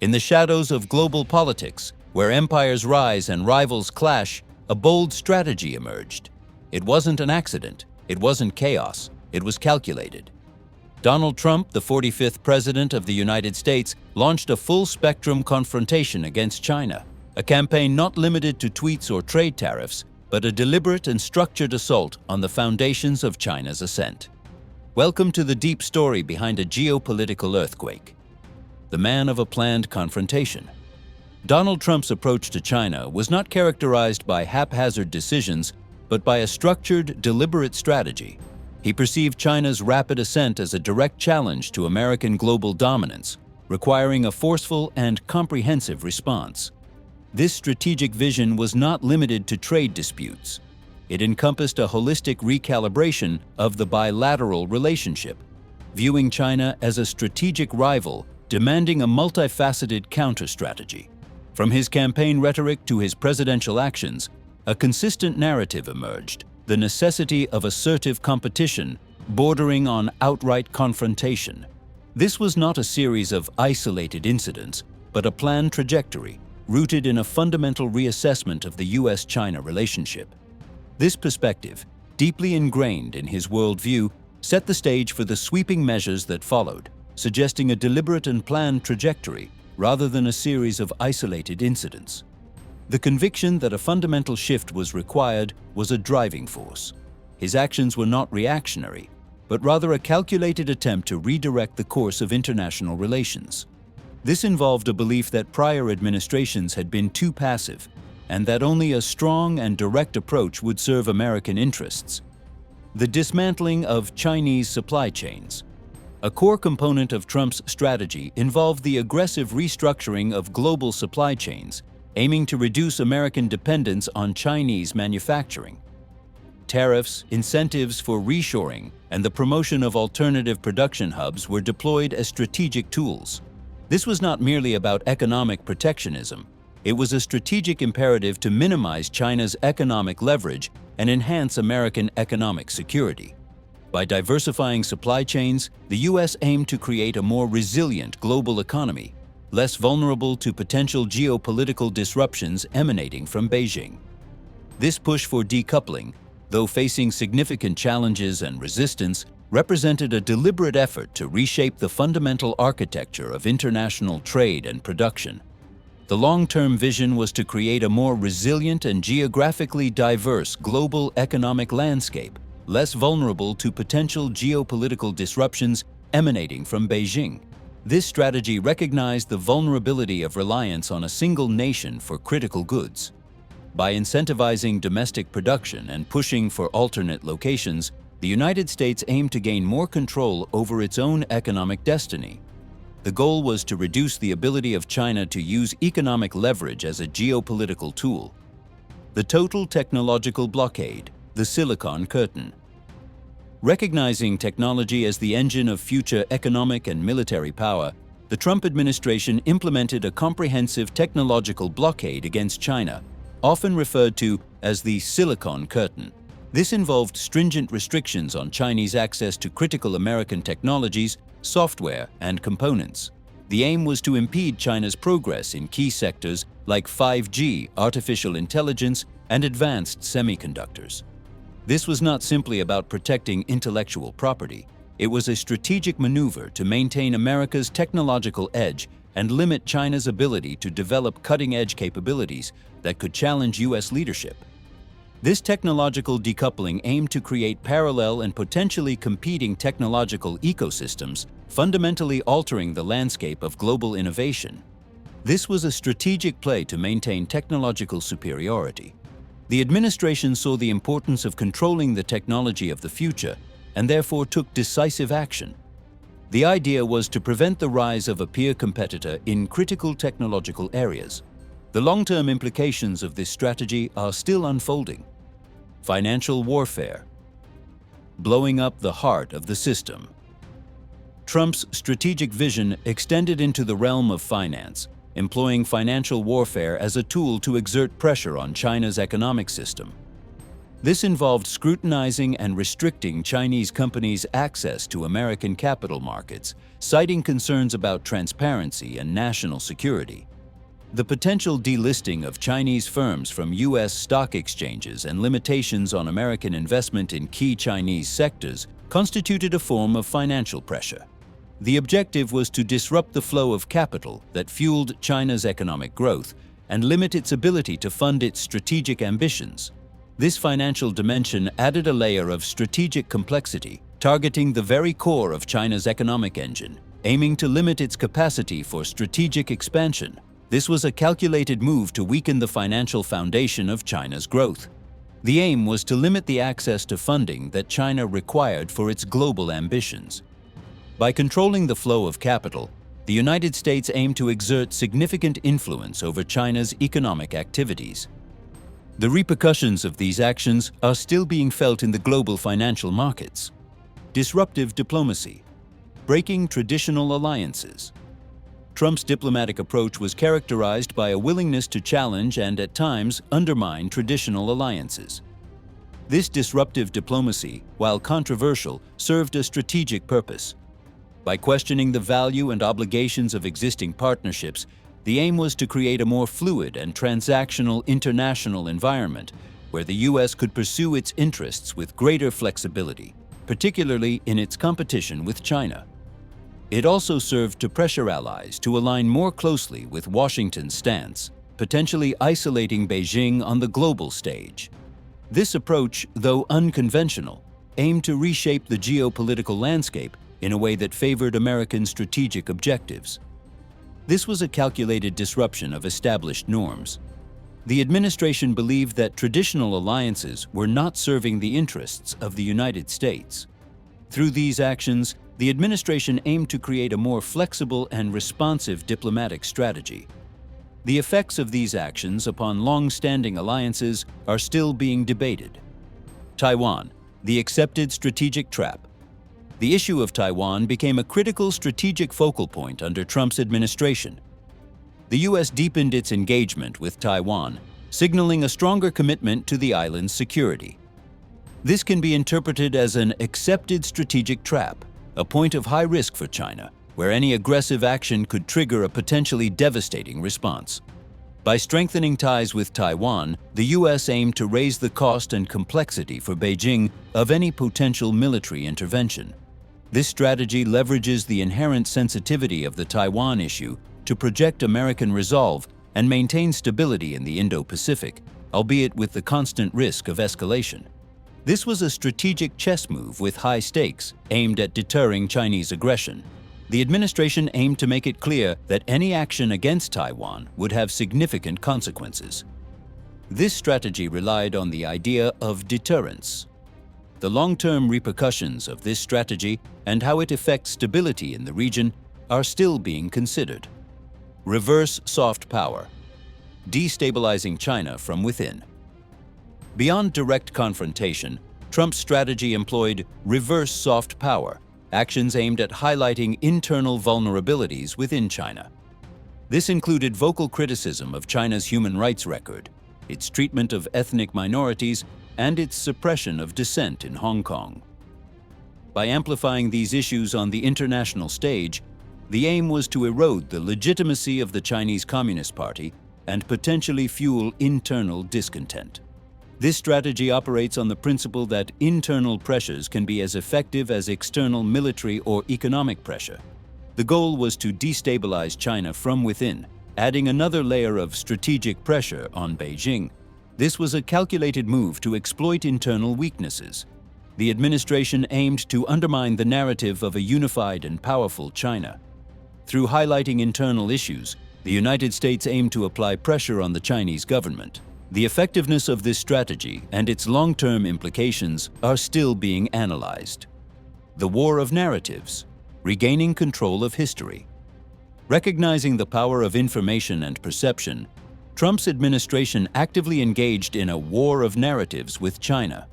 In the shadows of global politics, where empires rise and rivals clash, a bold strategy emerged. It wasn't an accident. It wasn't chaos. It was calculated. Donald Trump, the 45th President of the United States, launched a full-spectrum confrontation against China, a campaign not limited to tweets or trade tariffs, but a deliberate and structured assault on the foundations of China's ascent. Welcome to the deep story behind a geopolitical earthquake. The man of a planned confrontation. Donald Trump's approach to China was not characterized by haphazard decisions, but by a structured, deliberate strategy. He perceived China's rapid ascent as a direct challenge to American global dominance, requiring a forceful and comprehensive response. This strategic vision was not limited to trade disputes. It encompassed a holistic recalibration of the bilateral relationship, viewing China as a strategic rival demanding a multifaceted counter-strategy. From his campaign rhetoric to his presidential actions, a consistent narrative emerged: the necessity of assertive competition bordering on outright confrontation. This was not a series of isolated incidents, but a planned trajectory rooted in a fundamental reassessment of the US-China relationship. This perspective, deeply ingrained in his worldview, set the stage for the sweeping measures that followed, suggesting a deliberate and planned trajectory rather than a series of isolated incidents. The conviction that a fundamental shift was required was a driving force. His actions were not reactionary, but rather a calculated attempt to redirect the course of international relations. This involved a belief that prior administrations had been too passive, and that only a strong and direct approach would serve American interests. The dismantling of Chinese supply chains. A core component of Trump's strategy involved the aggressive restructuring of global supply chains, aiming to reduce American dependence on Chinese manufacturing. Tariffs, incentives for reshoring, and the promotion of alternative production hubs were deployed as strategic tools. This was not merely about economic protectionism. It was a strategic imperative to minimize China's economic leverage and enhance American economic security. By diversifying supply chains, the U.S. aimed to create a more resilient global economy, less vulnerable to potential geopolitical disruptions emanating from Beijing. This push for decoupling, though facing significant challenges and resistance, represented a deliberate effort to reshape the fundamental architecture of international trade and production. The long-term vision was to create a more resilient and geographically diverse global economic landscape, less vulnerable to potential geopolitical disruptions emanating from Beijing. This strategy recognized the vulnerability of reliance on a single nation for critical goods. By incentivizing domestic production and pushing for alternate locations, the United States aimed to gain more control over its own economic destiny. The goal was to reduce the ability of China to use economic leverage as a geopolitical tool. The total technological blockade, the Silicon Curtain. Recognizing technology as the engine of future economic and military power, the Trump administration implemented a comprehensive technological blockade against China, often referred to as the Silicon Curtain. This involved stringent restrictions on Chinese access to critical American technologies, software, and components. The aim was to impede China's progress in key sectors like 5G, artificial intelligence, and advanced semiconductors. This was not simply about protecting intellectual property. It was a strategic maneuver to maintain America's technological edge and limit China's ability to develop cutting-edge capabilities that could challenge U.S. leadership. This technological decoupling aimed to create parallel and potentially competing technological ecosystems, fundamentally altering the landscape of global innovation. This was a strategic play to maintain technological superiority. The administration saw the importance of controlling the technology of the future and therefore took decisive action. The idea was to prevent the rise of a peer competitor in critical technological areas. The long-term implications of this strategy are still unfolding. Financial warfare. Blowing up the heart of the system. Trump's strategic vision extended into the realm of finance, employing financial warfare as a tool to exert pressure on China's economic system. This involved scrutinizing and restricting Chinese companies' access to American capital markets, citing concerns about transparency and national security. The potential delisting of Chinese firms from U.S. stock exchanges and limitations on American investment in key Chinese sectors constituted a form of financial pressure. The objective was to disrupt the flow of capital that fueled China's economic growth and limit its ability to fund its strategic ambitions. This financial dimension added a layer of strategic complexity, targeting the very core of China's economic engine, aiming to limit its capacity for strategic expansion. This was a calculated move to weaken the financial foundation of China's growth. The aim was to limit the access to funding that China required for its global ambitions. By controlling the flow of capital, the United States aimed to exert significant influence over China's economic activities. The repercussions of these actions are still being felt in the global financial markets. Disruptive diplomacy, breaking traditional alliances. Trump's diplomatic approach was characterized by a willingness to challenge and, at times, undermine traditional alliances. This disruptive diplomacy, while controversial, served a strategic purpose. By questioning the value and obligations of existing partnerships, the aim was to create a more fluid and transactional international environment where the U.S. could pursue its interests with greater flexibility, particularly in its competition with China. It also served to pressure allies to align more closely with Washington's stance, potentially isolating Beijing on the global stage. This approach, though unconventional, aimed to reshape the geopolitical landscape in a way that favored American strategic objectives. This was a calculated disruption of established norms. The administration believed that traditional alliances were not serving the interests of the United States. Through these actions, the administration aimed to create a more flexible and responsive diplomatic strategy. The effects of these actions upon long-standing alliances are still being debated. Taiwan, the accepted strategic trap. The issue of Taiwan became a critical strategic focal point under Trump's administration. The U.S. deepened its engagement with Taiwan, signaling a stronger commitment to the island's security. This can be interpreted as an accepted strategic trap, a point of high risk for China, where any aggressive action could trigger a potentially devastating response. By strengthening ties with Taiwan, the U.S. aimed to raise the cost and complexity for Beijing of any potential military intervention. This strategy leverages the inherent sensitivity of the Taiwan issue to project American resolve and maintain stability in the Indo-Pacific, albeit with the constant risk of escalation. This was a strategic chess move with high stakes, aimed at deterring Chinese aggression. The administration aimed to make it clear that any action against Taiwan would have significant consequences. This strategy relied on the idea of deterrence. The long-term repercussions of this strategy and how it affects stability in the region are still being considered. Reverse soft power, destabilizing China from within. Beyond direct confrontation, Trump's strategy employed reverse soft power, actions aimed at highlighting internal vulnerabilities within China. This included vocal criticism of China's human rights record, its treatment of ethnic minorities, and its suppression of dissent in Hong Kong. By amplifying these issues on the international stage, the aim was to erode the legitimacy of the Chinese Communist Party and potentially fuel internal discontent. This strategy operates on the principle that internal pressures can be as effective as external military or economic pressure. The goal was to destabilize China from within, adding another layer of strategic pressure on Beijing. This was a calculated move to exploit internal weaknesses. The administration aimed to undermine the narrative of a unified and powerful China. Through highlighting internal issues, the United States aimed to apply pressure on the Chinese government. The effectiveness of this strategy and its long-term implications are still being analyzed. The war of narratives, regaining control of history. Recognizing the power of information and perception, Trump's administration actively engaged in a war of narratives with China.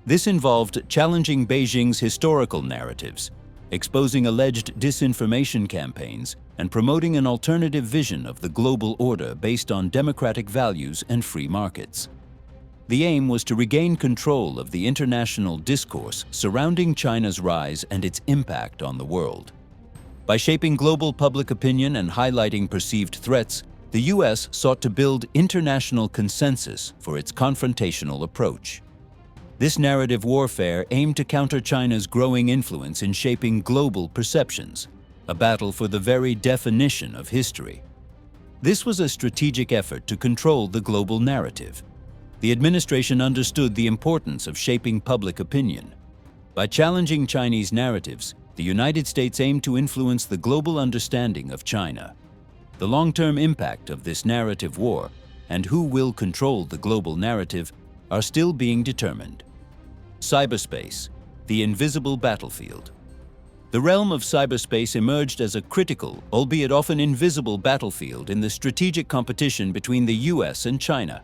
This involved challenging Beijing's historical narratives, exposing alleged disinformation campaigns, and promoting an alternative vision of the global order based on democratic values and free markets. The aim was to regain control of the international discourse surrounding China's rise and its impact on the world. By shaping global public opinion and highlighting perceived threats, the U.S. sought to build international consensus for its confrontational approach. This narrative warfare aimed to counter China's growing influence in shaping global perceptions, a battle for the very definition of history. This was a strategic effort to control the global narrative. The administration understood the importance of shaping public opinion. By challenging Chinese narratives, the United States aimed to influence the global understanding of China. The long-term impact of this narrative war and who will control the global narrative are still being determined. Cyberspace, the invisible battlefield. The realm of cyberspace emerged as a critical, albeit often invisible, battlefield in the strategic competition between the US and China.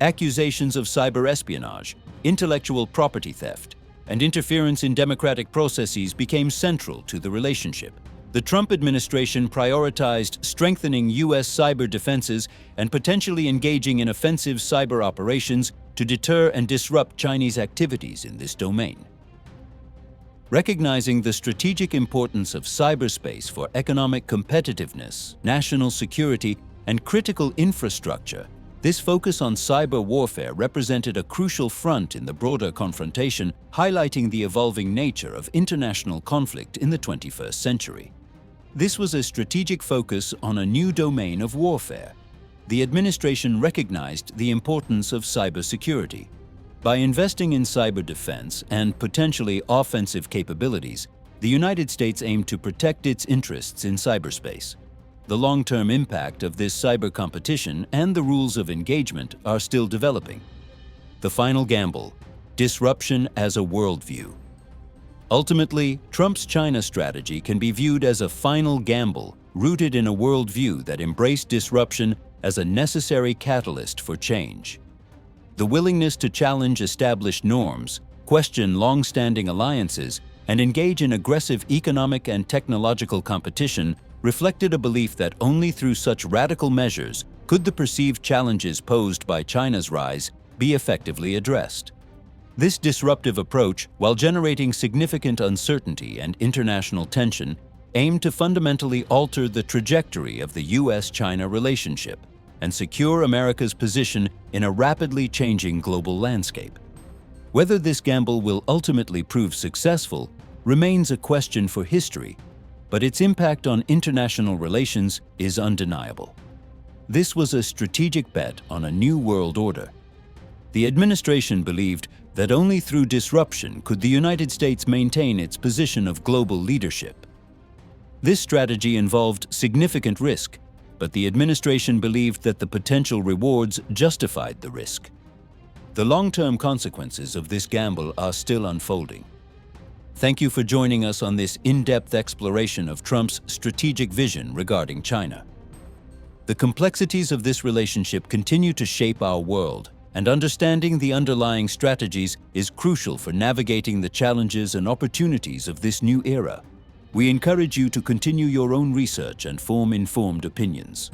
Accusations of cyber espionage, intellectual property theft, and interference in democratic processes became central to the relationship. The Trump administration prioritized strengthening U.S. cyber defenses and potentially engaging in offensive cyber operations to deter and disrupt Chinese activities in this domain. Recognizing the strategic importance of cyberspace for economic competitiveness, national security, and critical infrastructure, this focus on cyber warfare represented a crucial front in the broader confrontation, highlighting the evolving nature of international conflict in the 21st century. This was a strategic focus on a new domain of warfare. The administration recognized the importance of cybersecurity. By investing in cyber defense and potentially offensive capabilities, the United States aimed to protect its interests in cyberspace. The long-term impact of this cyber competition and the rules of engagement are still developing. The final gamble: disruption as a worldview. Ultimately, Trump's China strategy can be viewed as a final gamble rooted in a worldview that embraced disruption as a necessary catalyst for change. The willingness to challenge established norms, question long-standing alliances, and engage in aggressive economic and technological competition reflected a belief that only through such radical measures could the perceived challenges posed by China's rise be effectively addressed. This disruptive approach, while generating significant uncertainty and international tension, aimed to fundamentally alter the trajectory of the U.S.-China relationship and secure America's position in a rapidly changing global landscape. Whether this gamble will ultimately prove successful remains a question for history, but its impact on international relations is undeniable. This was a strategic bet on a new world order. The administration believed that only through disruption could the United States maintain its position of global leadership. This strategy involved significant risk, but the administration believed that the potential rewards justified the risk. The long-term consequences of this gamble are still unfolding. Thank you for joining us on this in-depth exploration of Trump's strategic vision regarding China. The complexities of this relationship continue to shape our world, and understanding the underlying strategies is crucial for navigating the challenges and opportunities of this new era. We encourage you to continue your own research and form informed opinions.